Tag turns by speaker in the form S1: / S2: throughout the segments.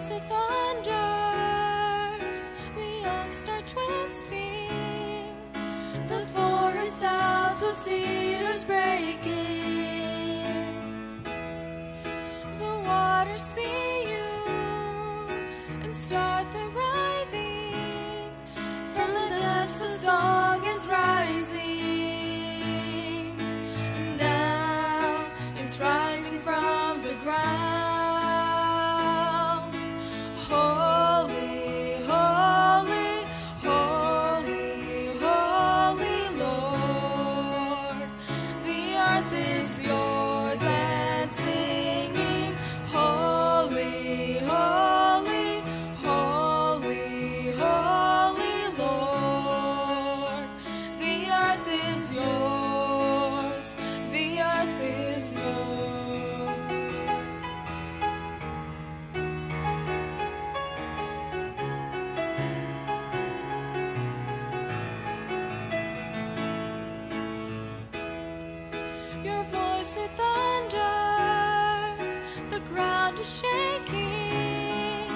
S1: voice it thunders, the oaks start twisting, the forest sounds with cedars breaking. The waters see you and start their writhing. From the depths a song is rising, and now it's rising from the ground. Holy, holy, holy, holy Lord, the earth is yours and singing. Holy, holy, holy, holy Lord, the earth is yours, the earth is yours. Your voice it thunders, the ground is shaking,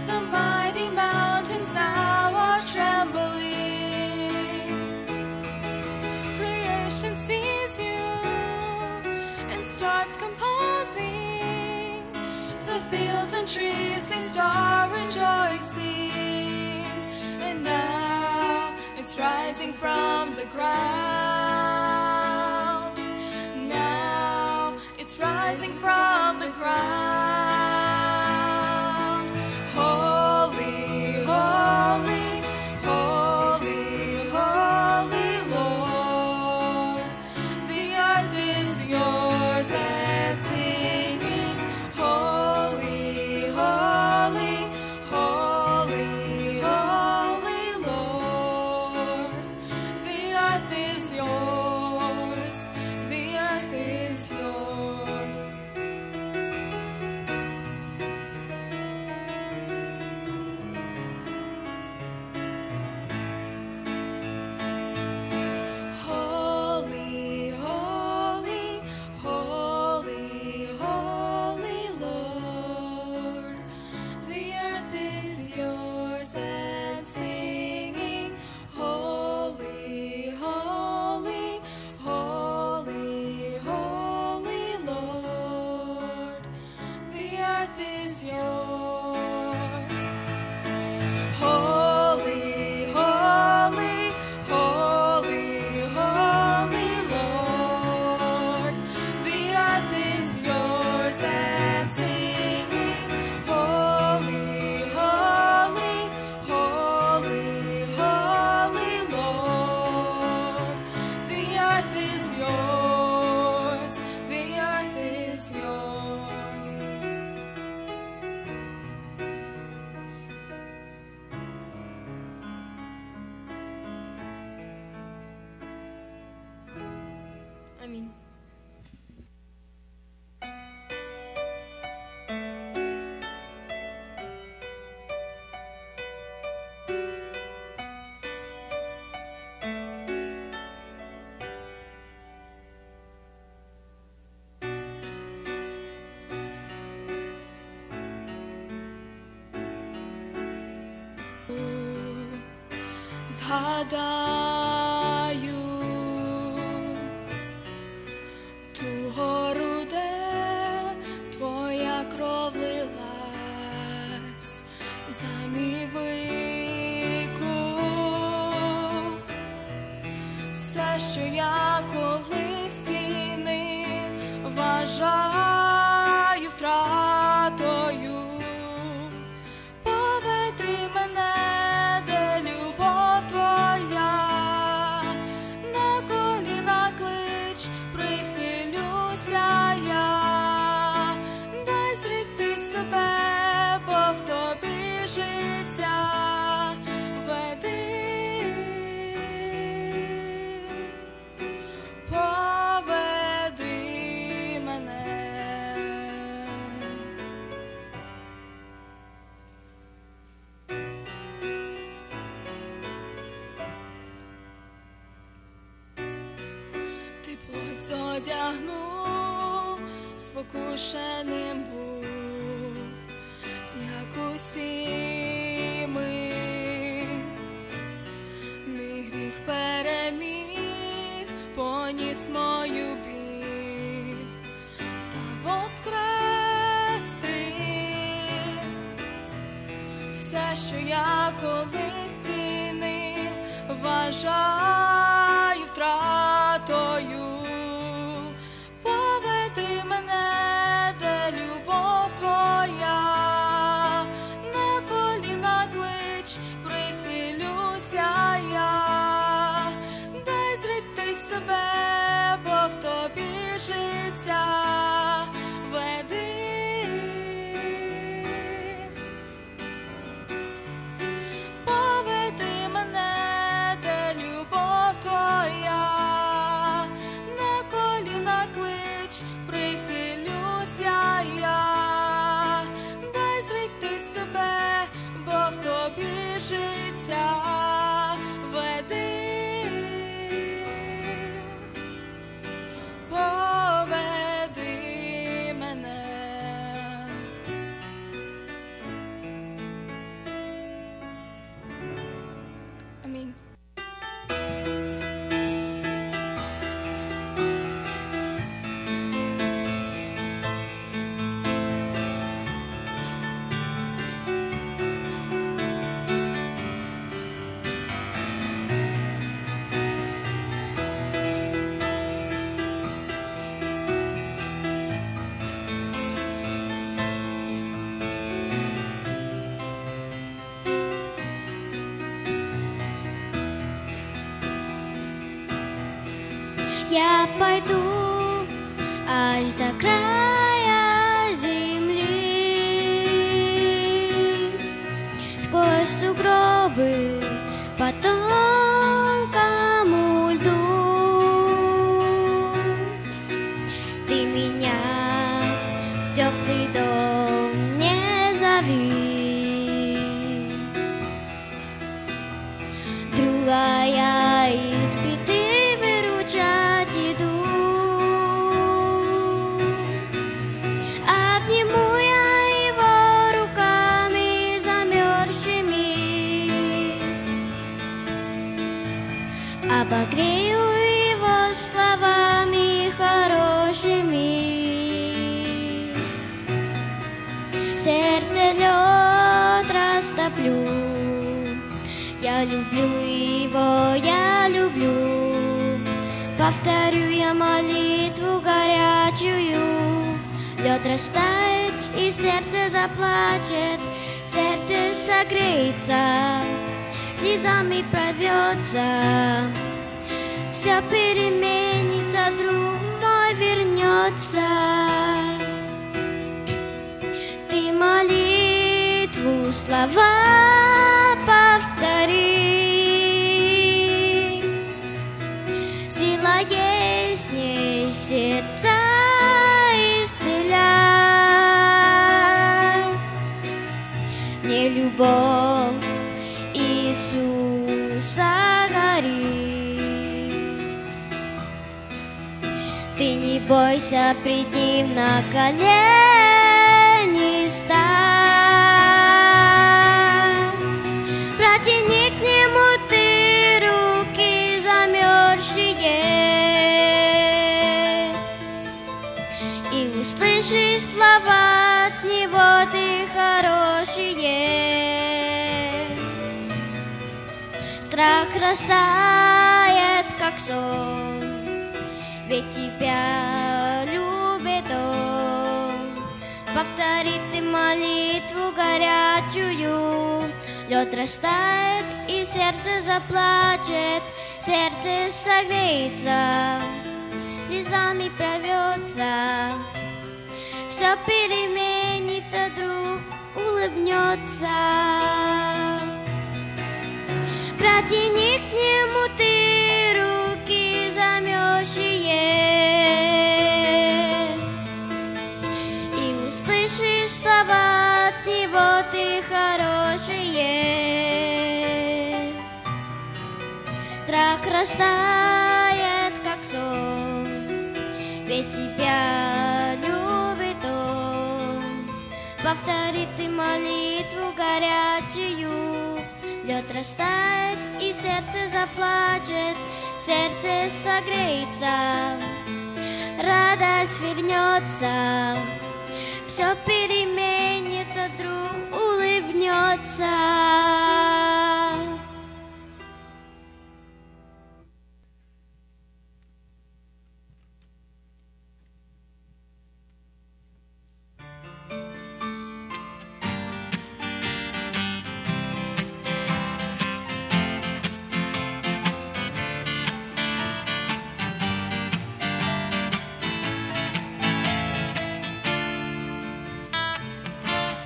S1: the mighty mountains now are trembling. Creation sees you and starts composing, the fields and trees they start rejoicing, and now it's rising from the ground. Now it's rising from the ground. Holy, holy, holy, holy Lord, the earth is yours and singing. Holy, holy, holy, holy Lord, the earth is yours, the earth is yours. Holy, holy, holy, holy Lord, the earth is yours and singing. Holy, holy, holy, holy Lord, the earth is yours. Holy, holy, holy, holy Lord, the earth is yours and singing. Holy, holy, holy, holy Lord, the earth is yours, the earth is yours. Амінь. Згадаю ту гору, де твоя кров лилась за мій викуп. Все, що я колись цінив, вважаю втратою. Поведи мене, де любов твоя, на коліна клич, прихилюся я. Дай зрікти себе, бо в тобі життя. Веди, поведи мене. Ти плоть зодягнув, спокушеним був, як невкусимый. Мій гріх переміг, поніс мою біль та воскрести все, що я колись цінив, вважаю втратою. Поведи мене, де любов твоя, на коліна клич, прихилюся я, дай зректи себе, бо в тобі життя веди. Поведи мене, де любов твоя, на коліна клич, прихилюся я, дай зректи себе, бо в тобі життя веди. Поведи мене. Амінь.
S2: Я пойду аж до края земли, сквозь сугробы по тонкому льду. Ты меня в теплый дом не зови, другая из беды выручать иду. Обниму я его руками замерзшими, обогрею его словами хорошими. Сердце лед растоплю, я люблю его, я люблю. Повторю я молитву горячую. Лед растает и сердце заплачет, сердце согреется, слезами пробьется. Все переменится, друг мой вернется. Ты молитву, слова повтори, сила есть в ней, сердца исцеляй. Мне любовь Иисуса горит. Ты не бойся пред Ним на колени стань. Протяни к Нему ты руки замерзшие, и услыши слова от Него ты хорошие. Страх растает, как сон, ведь тебя любит Он. Повтори ты молитву горячую. Лед растает и сердце заплачет, сердце согреется, слезами прорвется. Все переменится, друг улыбнется. Протяни к Нему ты руки замерзшие, и услыши слова от Него ты хорошие. Страх растает, как сон, ведь тебя любит Он. Повтори ты молитву горячую, лед растает и сердце заплачет, сердце согреется, радость вернется, все переменится, друг улыбнется.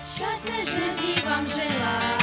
S1: Счастья жизни вам желаю.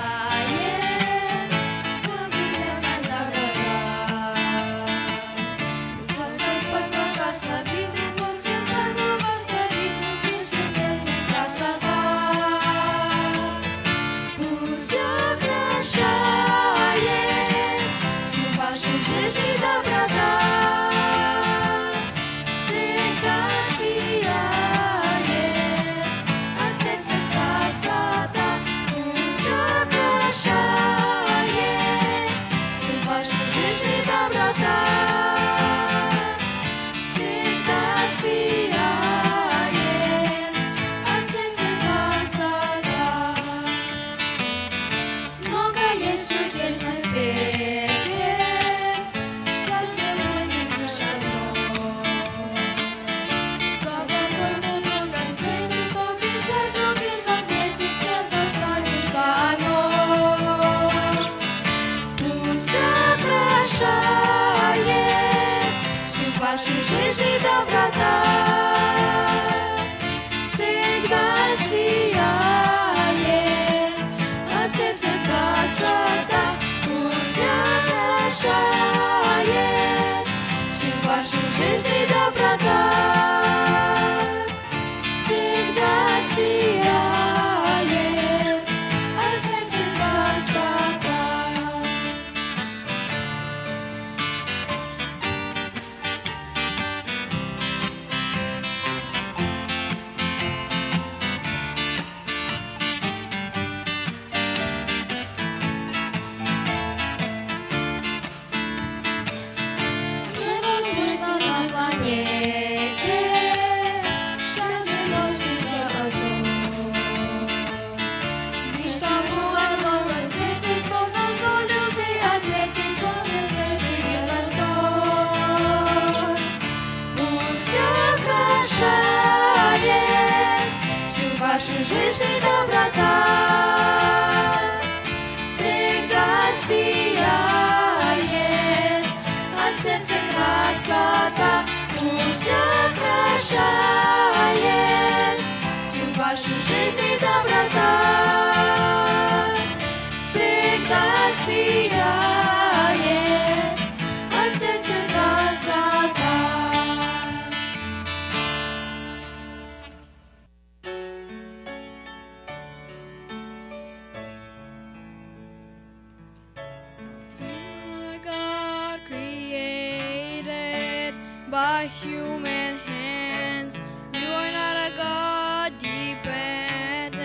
S3: By human hands, you are not a God dependent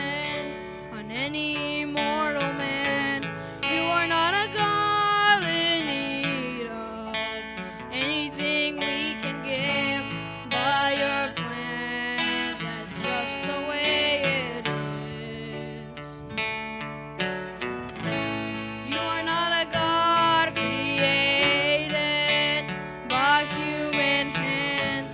S3: on any mortal man. You are not a God in need of anything we can give by your plan. That's just the way it is. You are not a God created by human hands.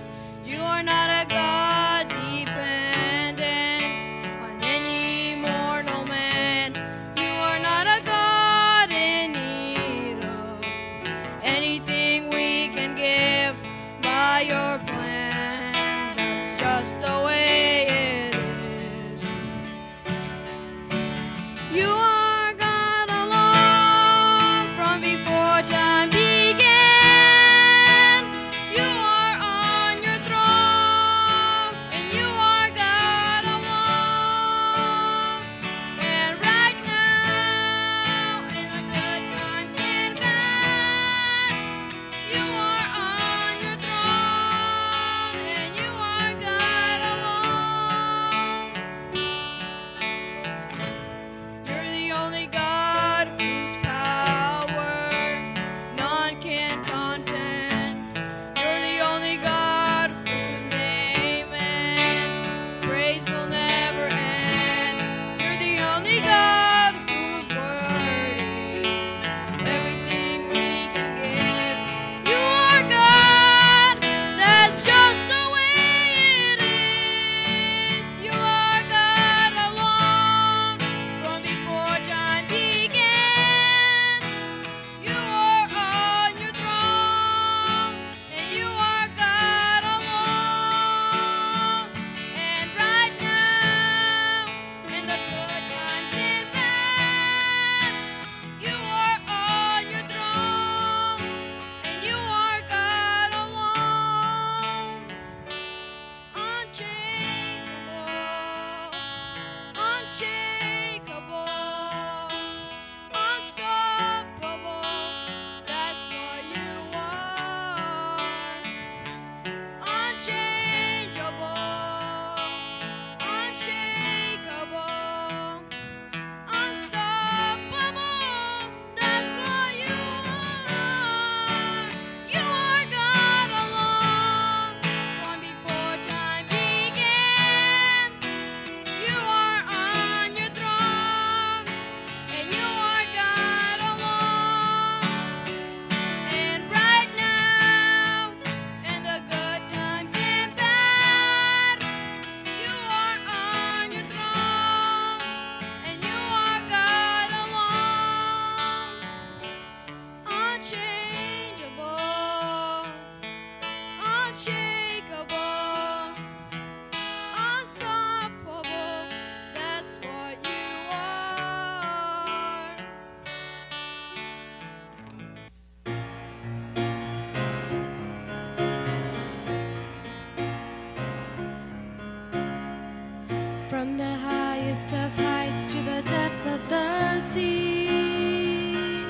S1: From the highest of heights to the depths of the sea,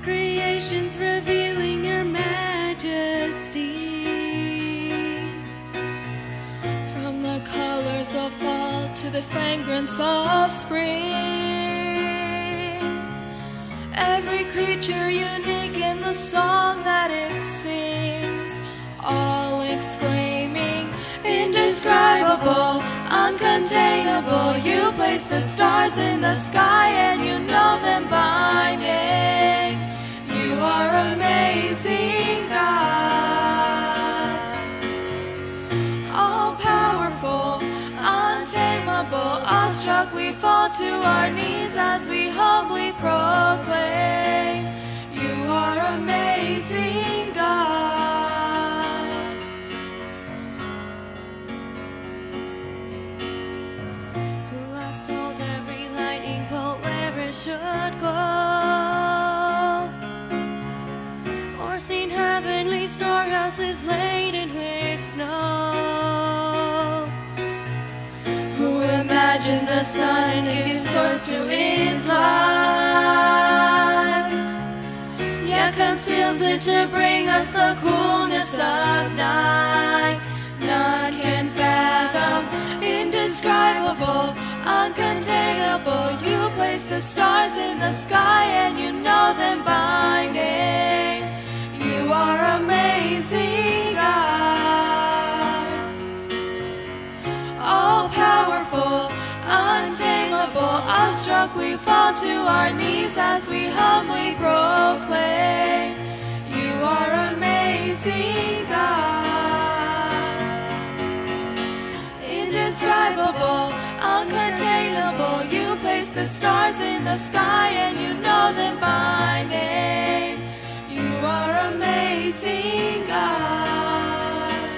S1: creation's revealing your majesty. From the colors of fall to the fragrance of spring, every creature unique in the song that it sings, all exclaiming, indescribable, uncontainable. You place the stars in the sky and you know them by name. You are amazing, God. All powerful, untamable, awestruck, we fall to our knees as we humbly proclaim, you are amazing, God. Who has told every lightning bolt where it should go, or seen heavenly storehouses laden with snow? Who imagined the sun and gave source to its light, yet conceals it to bring us the coolness of night? None can fathom, indescribable, uncontainable. You place the stars in the sky and you know them by name. You are amazing, God. All powerful, untamable, awestruck, we fall to our knees as we humbly proclaim, you are amazing, God. Indescribable, uncontainable, you place the stars in the sky and you know them by name. You are amazing, God.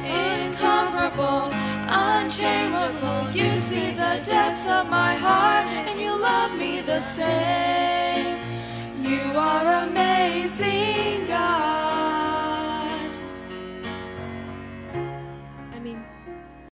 S1: Incomparable, unchangeable, you see the depths of my heart and you love me the same. You are amazing,